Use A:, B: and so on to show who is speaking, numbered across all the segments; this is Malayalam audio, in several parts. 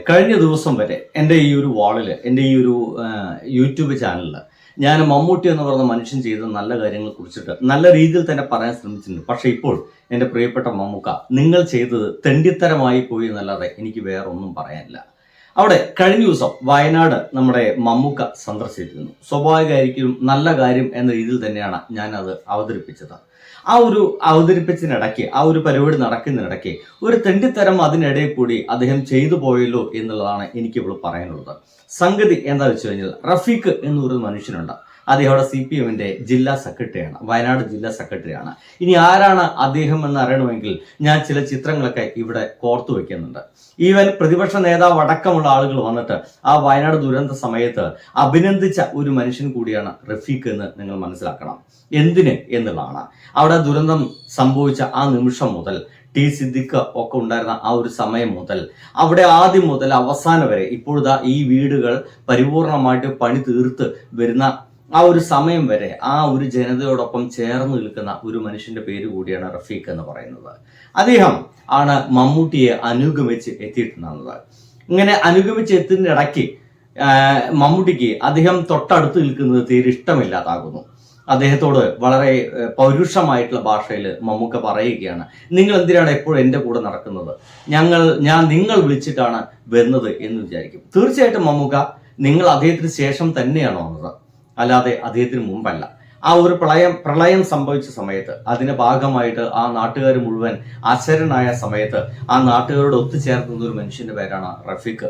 A: കഴിഞ്ഞ ദിവസം വരെ എൻ്റെ ഈ ഒരു വാളിൽ, എൻ്റെ ഈ ഒരു യൂട്യൂബ് ചാനലിൽ ഞാൻ മമ്മൂട്ടി എന്ന് പറയുന്ന മനുഷ്യൻ ചെയ്ത നല്ല കാര്യങ്ങളെ കുറിച്ചിട്ട് നല്ല രീതിയിൽ തന്നെ പറയാൻ ശ്രമിച്ചിട്ടുണ്ട്. പക്ഷേ ഇപ്പോൾ എൻ്റെ പ്രിയപ്പെട്ട മമ്മൂക്ക, നിങ്ങൾ ചെയ്തത് തെണ്ടിത്തരമായി പോയി എന്നല്ലാതെ എനിക്ക് വേറെ ഒന്നും പറയാനില്ല. അവിടെ കഴിഞ്ഞ ദിവസം വയനാട് നമ്മുടെ മമ്മൂക്ക സന്ദർശിച്ചിരുന്നു. സ്വാഭാവികമായിരിക്കും നല്ല കാര്യം എന്ന രീതിയിൽ തന്നെയാണ് ഞാൻ അത് അവതരിപ്പിച്ചത്. ആ ഒരു അവതരിപ്പിച്ചതിനിടയ്ക്ക്, ആ ഒരു പരിപാടി നടക്കുന്നതിനിടയ്ക്ക് ഒരു തെണ്ടിത്തരം അതിനിടയിൽ കൂടി അദ്ദേഹം ചെയ്തു പോയല്ലോ എന്നുള്ളതാണ് എനിക്ക് ഇവിടെ പറയാനുള്ളത്. സംഗതി എന്താ വെച്ച് കഴിഞ്ഞാൽ, റഫീഖ് എന്നൊരു മനുഷ്യനുണ്ട്. അദ്ദേഹം അവിടെ CPM-ന്റെ ജില്ലാ സെക്രട്ടറിയാണ്, വയനാട് ജില്ലാ സെക്രട്ടറിയാണ്. ഇനി ആരാണ് അദ്ദേഹം എന്ന് അറിയണമെങ്കിൽ ഞാൻ ചില ചിത്രങ്ങളൊക്കെ ഇവിടെ കോർത്തു വെക്കുന്നുണ്ട്. ഈവൻ പ്രതിപക്ഷ നേതാവ് അടക്കമുള്ള ആളുകൾ വന്നിട്ട് ആ വയനാട് ദുരന്ത സമയത്ത് അഭിനന്ദിച്ച ഒരു മനുഷ്യൻ കൂടിയാണ് റഫീഖ് എന്ന് നിങ്ങൾ മനസ്സിലാക്കണം. എന്തിന് എന്നുള്ളതാണ്. അവിടെ ദുരന്തം സംഭവിച്ച ആ നിമിഷം മുതൽ, സിദ്ദിഖ് ഒക്കെ ഉണ്ടായിരുന്ന ആ ഒരു സമയം മുതൽ, അവിടെ ആദ്യം മുതൽ അവസാനം വരെ ഇപ്പോഴാ ഈ വീടുകൾ പരിപൂർണമായിട്ട് പണി തീർത്ത് വരുന്ന ആ ഒരു സമയം വരെ ആ ഒരു ജനതയോടൊപ്പം ചേർന്ന് നിൽക്കുന്ന ഒരു മനുഷ്യന്റെ പേര് കൂടിയാണ് റഫീഖ് എന്ന് പറയുന്നത്. അദ്ദേഹം ആണ് മമ്മൂട്ടിയെ അനുഗമിച്ച് എത്തിയിട്ടുണ്ടാകുന്നത്. ഇങ്ങനെ അനുഗമിച്ച് എത്തുന്ന ഇടയ്ക്ക് മമ്മൂട്ടിക്ക് അദ്ദേഹം തൊട്ടടുത്ത് നിൽക്കുന്നത് തീരെ ഇഷ്ടമില്ലാതാകുന്നു. അദ്ദേഹത്തോട് വളരെ പൗരുഷമായിട്ടുള്ള ഭാഷയിൽ മമ്മൂക്ക പറയുകയാണ്, നിങ്ങൾ എന്തിനാണ് എപ്പോഴും എൻ്റെ കൂടെ നടക്കുന്നത്? ഞാൻ നിങ്ങൾ വിളിച്ചിട്ടാണ് വരുന്നത് എന്ന് വിചാരിക്കും. തീർച്ചയായിട്ടും മമ്മൂക്ക, നിങ്ങൾ അദ്ദേഹത്തിന് ശേഷം തന്നെയാണ് വന്നത്, അല്ലാതെ അദ്ദേഹത്തിന് മുമ്പല്ല. ആ ഒരു പ്രളയം സംഭവിച്ച സമയത്ത് അതിന്റെ ഭാഗമായിട്ട് ആ നാട്ടുകാർ മുഴുവൻ അശരണായ സമയത്ത് ആ നാട്ടുകാരോട് ഒത്തുചേർന്ന ഒരു മനുഷ്യന്റെ പേരാണ് റഫീഖ്.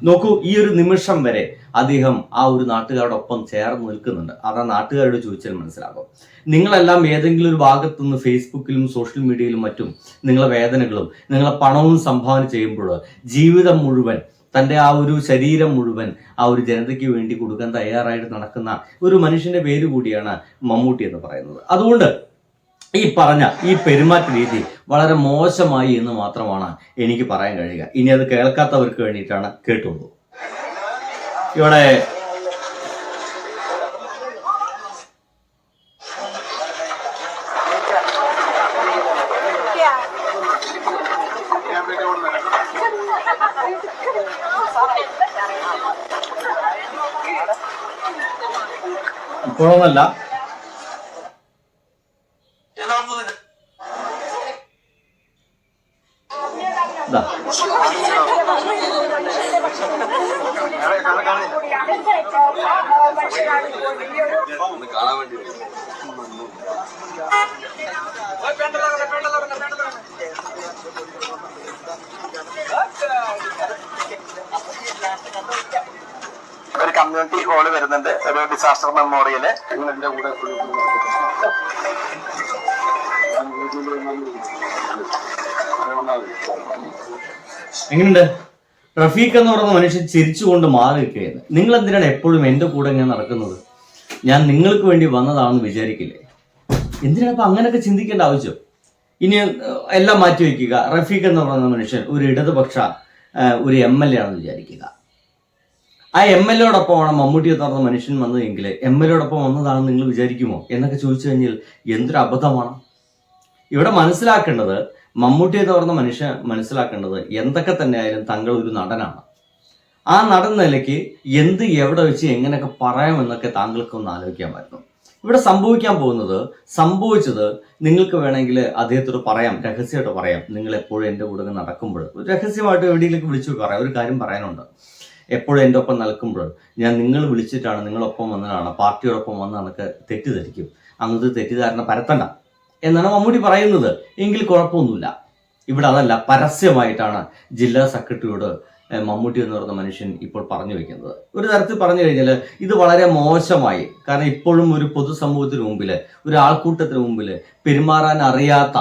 A: നോക്കൂ, ഈ ഒരു നിമിഷം വരെ അദ്ദേഹം ആ ഒരു നാട്ടുകാരോടൊപ്പം ചേർന്ന് നിൽക്കുന്നുണ്ട്. അത് ആ നാട്ടുകാരോട് ചോദിച്ചാൽ മനസ്സിലാകും. നിങ്ങളെല്ലാം ഏതെങ്കിലും ഒരു ഭാഗത്തു നിന്ന് ഫേസ്ബുക്കിലും സോഷ്യൽ മീഡിയയിലും മറ്റും നിങ്ങളെ വേദനകളും നിങ്ങളെ പണവും സംഭാവന ചെയ്യുമ്പോൾ ജീവിതം മുഴുവൻ, തൻ്റെ ആ ഒരു ശരീരം മുഴുവൻ ആ ഒരു ജനതയ്ക്ക് വേണ്ടി കൊടുക്കാൻ തയ്യാറായിട്ട് നടക്കുന്ന ഒരു മനുഷ്യന്റെ പേര് കൂടിയാണ് മമ്മൂട്ടി എന്ന് പറയുന്നത്. അതുകൊണ്ട് ഈ പറഞ്ഞ ഈ പെരുമാറ്റ രീതി വളരെ മോശമായി എന്ന് മാത്രമാണ് എനിക്ക് പറയാൻ കഴിയുക. ഇനി അത് കേൾക്കാത്തവർക്ക് വേണ്ടിയിട്ടാണ് കേട്ടുള്ളൂ. ഇവിടെ ഇപ്പോഴൊന്നല്ല,
B: ഒരു കമ്മ്യൂണിറ്റി ഹാള് വരുന്നുണ്ട്, ഒരു ഡിസാസ്റ്റർ മെമ്മോറിയല്.
A: എങ്ങനെയുണ്ട്? റഫീഖ് എന്ന് പറയുന്ന മനുഷ്യൻ ചിരിച്ചുകൊണ്ട് മാറി നിൽക്കുകയാണ്. നിങ്ങൾ എന്തിനാണ് എപ്പോഴും എൻ്റെ കൂടെ ഇങ്ങനെ നടക്കുന്നത്? ഞാൻ നിങ്ങൾക്ക് വേണ്ടി വന്നതാണെന്ന് വിചാരിക്കില്ലേ? എന്തിനാണ് ഇപ്പൊ അങ്ങനെയൊക്കെ ചിന്തിക്കേണ്ട ആവശ്യം? ഇനി എല്ലാം മാറ്റി വയ്ക്കുക. റഫീഖ് എന്ന് പറയുന്ന മനുഷ്യൻ ഒരു ഇടതുപക്ഷ ഒരു MLA ആണെന്ന് വിചാരിക്കുക. ആ MLA-യോടൊപ്പമാണ് മമ്മൂട്ടി എന്ന് പറഞ്ഞ മനുഷ്യൻ വന്നതെങ്കിൽ MLA-യോടൊപ്പം വന്നതാണെന്ന് നിങ്ങൾ വിചാരിക്കുമോ എന്നൊക്കെ ചോദിച്ചു കഴിഞ്ഞാൽ എന്തൊരു അബദ്ധമാണ്. ഇവിടെ മനസ്സിലാക്കേണ്ടത്, മമ്മൂട്ടി എന്ന് പറഞ്ഞ മനുഷ്യൻ മനസ്സിലാക്കേണ്ടത്, എന്തൊക്കെ തന്നെ ആയാലും താങ്കൾ ഒരു നടനാണ്. ആ നടൻ നിലയ്ക്ക് എന്ത് എവിടെ വെച്ച് എങ്ങനെയൊക്കെ പറയാമെന്നൊക്കെ താങ്കൾക്ക് ഒന്ന് ആലോചിക്കാമായിരുന്നു. ഇവിടെ സംഭവിച്ചത് നിങ്ങൾക്ക് വേണമെങ്കിൽ അദ്ദേഹത്തോട് പറയാം, രഹസ്യമായിട്ട് പറയാം. നിങ്ങൾ എപ്പോഴും എൻ്റെ കൂടെ നടക്കുമ്പോൾ രഹസ്യമായിട്ട് എവിടെയെങ്കിലും വിളിച്ചു പറയാം, ഒരു കാര്യം പറയാനുണ്ട്. എപ്പോഴും എൻ്റെ ഒപ്പം നിൽക്കുമ്പോൾ ഞാൻ നിങ്ങൾ വിളിച്ചിട്ടാണ്, നിങ്ങളൊപ്പം വന്നതാണ്, പാർട്ടിയോടൊപ്പം വന്ന് നമുക്ക് തെറ്റിദ്ധരിക്കും, അങ്ങനത്തെ തെറ്റിദ്ധാരണ പരത്തണ്ട എന്നാണ് മമ്മൂട്ടി പറയുന്നത്. എങ്കിൽ കുഴപ്പമൊന്നുമില്ല. ഇവിടെ അതല്ല, പരസ്യമായിട്ടാണ് ജില്ലാ സെക്രട്ടറിയോട് മമ്മൂട്ടി എന്ന് പറയുന്ന മനുഷ്യൻ ഇപ്പോൾ പറഞ്ഞു വെക്കുന്നത്. ഒരു തരത്തിൽ പറഞ്ഞു കഴിഞ്ഞാൽ ഇത് വളരെ മോശമായി. കാരണം ഇപ്പോഴും ഒരു പൊതുസമൂഹത്തിന് മുമ്പിൽ, ഒരു ആൾക്കൂട്ടത്തിന് മുമ്പിൽ പെരുമാറാൻ അറിയാത്ത,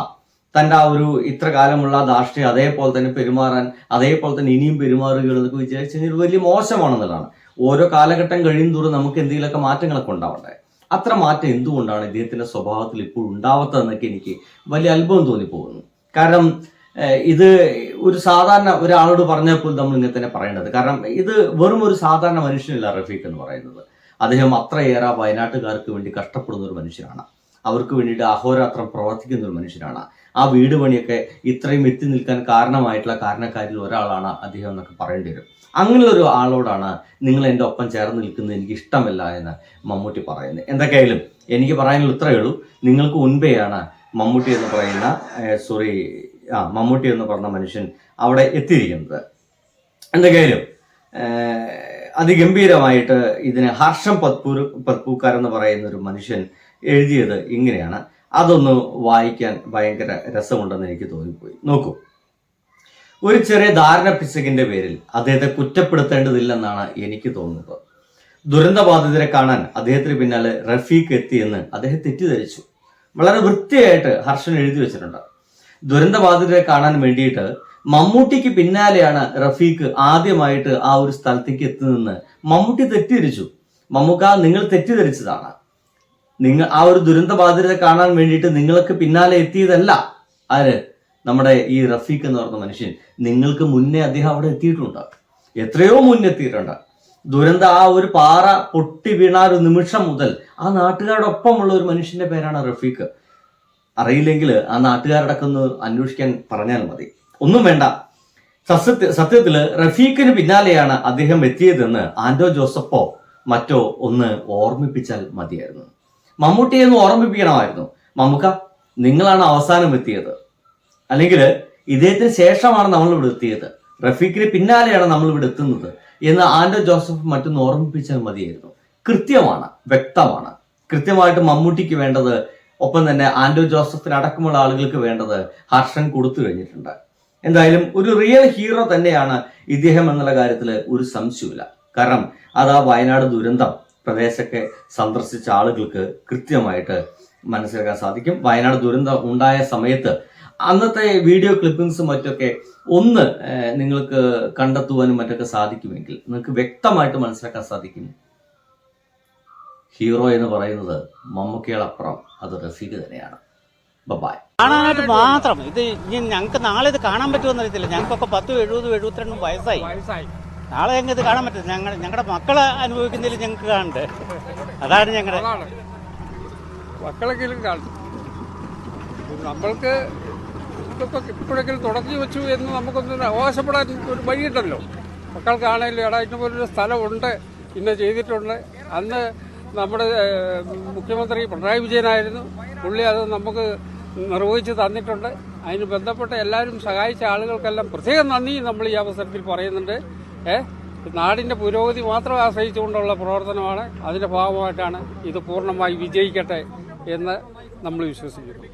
A: തൻ്റെ ആ ഒരു ഇത്ര കാലമുള്ള ധാർഷ്ട്യം അതേപോലെ തന്നെ പെരുമാറാൻ, അതേപോലെ തന്നെ ഇനിയും പെരുമാറുകൾ എന്നൊക്കെ വിചാരിച്ചു കഴിഞ്ഞാൽ വലിയ മോശമാണെന്നുള്ളതാണ്. ഓരോ കാലഘട്ടം കഴിയും തോറും നമുക്ക് എന്തെങ്കിലുമൊക്കെ മാറ്റങ്ങളൊക്കെ ഉണ്ടാവണ്ടേ. അത്ര മാറ്റം എന്തുകൊണ്ടാണ് ഇദ്ദേഹത്തിന്റെ സ്വഭാവത്തിൽ ഇപ്പോൾ ഉണ്ടാവാത്തതെന്നൊക്കെ എനിക്ക് വലിയ അത്ഭുതം തോന്നിപ്പോകുന്നു. കാരണം ഇത് ഒരു സാധാരണ ഒരാളോട് പറഞ്ഞപ്പോൾ നമ്മൾ ഇങ്ങനെ തന്നെ പറയേണ്ടത്. കാരണം ഇത് വെറും ഒരു സാധാരണ മനുഷ്യനല്ല റഫീഖ് എന്ന് പറയുന്നത്. അദ്ദേഹം അത്രയേറെ വയനാട്ടുകാർക്ക് വേണ്ടി കഷ്ടപ്പെടുന്ന ഒരു മനുഷ്യനാണ്. അവർക്ക് വേണ്ടിയിട്ട് അഹോരാത്രം പ്രവർത്തിക്കുന്ന ഒരു മനുഷ്യനാണ്. ആ വീട് പണിയൊക്കെ ഇത്രയും എത്തി നിൽക്കാൻ കാരണമായിട്ടുള്ള കാരണക്കാരിൽ ഒരാളാണ് അദ്ദേഹം എന്നൊക്കെ പറയേണ്ടി വരും. അങ്ങനെയുള്ള ഒരു ആളോടാണ് നിങ്ങൾ എൻ്റെ ഒപ്പം ചേർന്ന് നിൽക്കുന്നത് എനിക്ക് ഇഷ്ടമല്ല എന്ന് മമ്മൂട്ടി പറയുന്നത്. എന്തൊക്കെയായാലും എനിക്ക് പറയാനുള്ള ഇത്രയേ ഉള്ളൂ. നിങ്ങൾക്ക് മുൻപെയാണ് മമ്മൂട്ടി എന്ന് പറയുന്ന മമ്മൂട്ടി എന്ന് പറഞ്ഞ മനുഷ്യൻ അവിടെ എത്തിയിരിക്കുന്നത്. എന്തൊക്കെയായാലും അതിഗംഭീരമായിട്ട് ഇതിന് ഹർഷം പത്പൂക്കാർ എന്ന് പറയുന്ന ഒരു മനുഷ്യൻ എഴുതിയത് ഇങ്ങനെയാണ്. അതൊന്ന് വായിക്കാൻ ഭയങ്കര രസമുണ്ടെന്ന് എനിക്ക് തോന്നിപ്പോയി. നോക്കൂ, ഒരു ചെറിയ ധാരണ പിശകിന്റെ പേരിൽ അദ്ദേഹത്തെ കുറ്റപ്പെടുത്തേണ്ടതില്ലെന്നാണ് എനിക്ക് തോന്നുന്നത്. ദുരന്തബാധിതരെ കാണാൻ അദ്ദേഹത്തിന് പിന്നാലെ റഫീഖ് എത്തിയെന്ന് അദ്ദേഹം തെറ്റിദ്ധരിച്ചു. വളരെ വൃത്തിയായിട്ട് ഹർഷൻ എഴുതി വെച്ചിട്ടുണ്ട്. ദുരന്തബാധിതരെ കാണാൻ വേണ്ടിയിട്ട് മമ്മൂട്ടിക്ക് പിന്നാലെയാണ് റഫീഖ് ആദ്യമായിട്ട് ആ ഒരു സ്ഥലത്തേക്ക് എത്തുന്നതെന്ന് മമ്മൂട്ടി തെറ്റിദ്ധരിച്ചു. മമ്മൂക്ക, നിങ്ങൾ തെറ്റിദ്ധരിച്ചതാണ്. നിങ്ങൾ ആ ഒരു ദുരന്തബാധിതരെ കാണാൻ വേണ്ടിയിട്ട് നിങ്ങൾക്ക് പിന്നാലെ എത്തിയതല്ല. ആര്? നമ്മുടെ ഈ റഫീഖ് എന്ന് പറഞ്ഞ മനുഷ്യൻ. നിങ്ങൾക്ക് മുന്നേ അദ്ദേഹം അവിടെ എത്തിയിട്ടുണ്ട്, എത്രയോ മുന്നെത്തിയിട്ടുണ്ട്. ദുരന്ത ആ ഒരു പാറ പൊട്ടി വീണ ഒരു നിമിഷം മുതൽ ആ നാട്ടുകാരോടൊപ്പമുള്ള ഒരു മനുഷ്യന്റെ പേരാണ് റഫീഖ്. അറിയില്ലെങ്കിൽ ആ നാട്ടുകാരോടൊക്കെ ഒന്ന് അന്വേഷിക്കാൻ പറഞ്ഞാൽ മതി. ഒന്നും വേണ്ട. സത്യത്തില് റഫീഖിന് പിന്നാലെയാണ് അദ്ദേഹം എത്തിയതെന്ന് ആന്റോ ജോസഫോ മറ്റോ ഒന്ന് ഓർമ്മിപ്പിച്ചാൽ മതിയായിരുന്നു. മമ്മൂട്ടിയെ ഒന്ന് ഓർമ്മിപ്പിക്കണമായിരുന്നു. മമ്മൂക്ക, നിങ്ങളാണ് അവസാനം എത്തിയത്, അല്ലെങ്കിൽ ഇദ്ദേഹത്തിന് ശേഷമാണ് നമ്മൾ ഇവിടെ എത്തിയത്, റഫീഖിന് പിന്നാലെയാണ് നമ്മൾ ഇവിടെ എത്തുന്നത് എന്ന് ആന്റോ ജോസഫ് മറ്റൊന്ന് ഓർമ്മിപ്പിച്ചാൽ മതിയായിരുന്നു. കൃത്യമാണ്, വ്യക്തമാണ്. കൃത്യമായിട്ട് മമ്മൂട്ടിക്ക് വേണ്ടത്, ഒപ്പം തന്നെ ആന്റോ ജോസഫിന് അടക്കമുള്ള ആളുകൾക്ക് വേണ്ടത് ഹർഷൻ കൊടുത്തു കഴിഞ്ഞിട്ടുണ്ട്. എന്തായാലും ഒരു റിയൽ ഹീറോ തന്നെയാണ് ഇദ്ദേഹം എന്നുള്ള കാര്യത്തിൽ ഒരു സംശയമില്ല. കാരണം അത് ആ വയനാട് ദുരന്തം പ്രദേശമൊക്കെ സന്ദർശിച്ച ആളുകൾക്ക് കൃത്യമായിട്ട് മനസ്സിലാക്കാൻ സാധിക്കും. വയനാട് ദുരന്തം ഉണ്ടായ സമയത്ത് അന്നത്തെ വീഡിയോ ക്ലിപ്പിംഗ്സും മറ്റൊക്കെ ഒന്ന് നിങ്ങൾക്ക് കണ്ടെത്തുവാനും മറ്റൊക്കെ സാധിക്കുമെങ്കിൽ നിങ്ങൾക്ക് വ്യക്തമായിട്ട് മനസ്സിലാക്കാൻ സാധിക്കും. ഹീറോ എന്ന് പറയുന്നത് മമ്മൂക്കയോടപ്പുറം അത് റഫീഖ് തന്നെയാണ്. ബൈ.
C: കാണാനായിട്ട് മാത്രം ഇത് ഞങ്ങൾക്ക് നാളെ ഇത് കാണാൻ പറ്റുമെന്ന് അറിയത്തില്ല. ഞങ്ങൾക്കൊക്കെ 10, 70, 72 വയസ്സായി. നാളെ ഞങ്ങൾക്ക് ഇത് കാണാൻ പറ്റില്ല. ഞങ്ങളുടെ മക്കളെ അനുഭവിക്കുന്നതിൽ ഞങ്ങൾക്ക് കാണണ്ടേ. അതാണ് ഞങ്ങളുടെ
D: മക്കളെങ്കിലും കാണും. നമ്മൾക്ക് ഇതൊക്കെ ഇപ്പോഴെങ്കിലും തുടങ്ങി വെച്ചു എന്ന് നമുക്കൊന്നും അവകാശപ്പെടാൻ ഒരു വഴിയുണ്ടല്ലോ. മക്കൾക്കാണെങ്കിലും എടാ ഇന്ന പോലൊരു സ്ഥലമുണ്ട്, ഇന്ന ചെയ്തിട്ടുണ്ട്. അന്ന് നമ്മുടെ മുഖ്യമന്ത്രി പിണറായി വിജയനായിരുന്നു, പുള്ളി അത് നമുക്ക് നിർവഹിച്ച് തന്നിട്ടുണ്ട്. അതിന് ബന്ധപ്പെട്ട എല്ലാവരും സഹായിച്ച ആളുകൾക്കെല്ലാം പ്രത്യേകം നന്ദി നമ്മൾ ഈ അവസരത്തിൽ പറയുന്നുണ്ട്. നാടിൻ്റെ പുരോഗതി മാത്രം ആശ്രയിച്ചുകൊണ്ടുള്ള പ്രവർത്തനമാണ്. അതിൻ്റെ ഭാഗമായിട്ടാണ് ഇത് പൂർണ്ണമായി വിജയിക്കട്ടെ എന്ന് നമ്മൾ വിശ്വസിക്കുന്നു.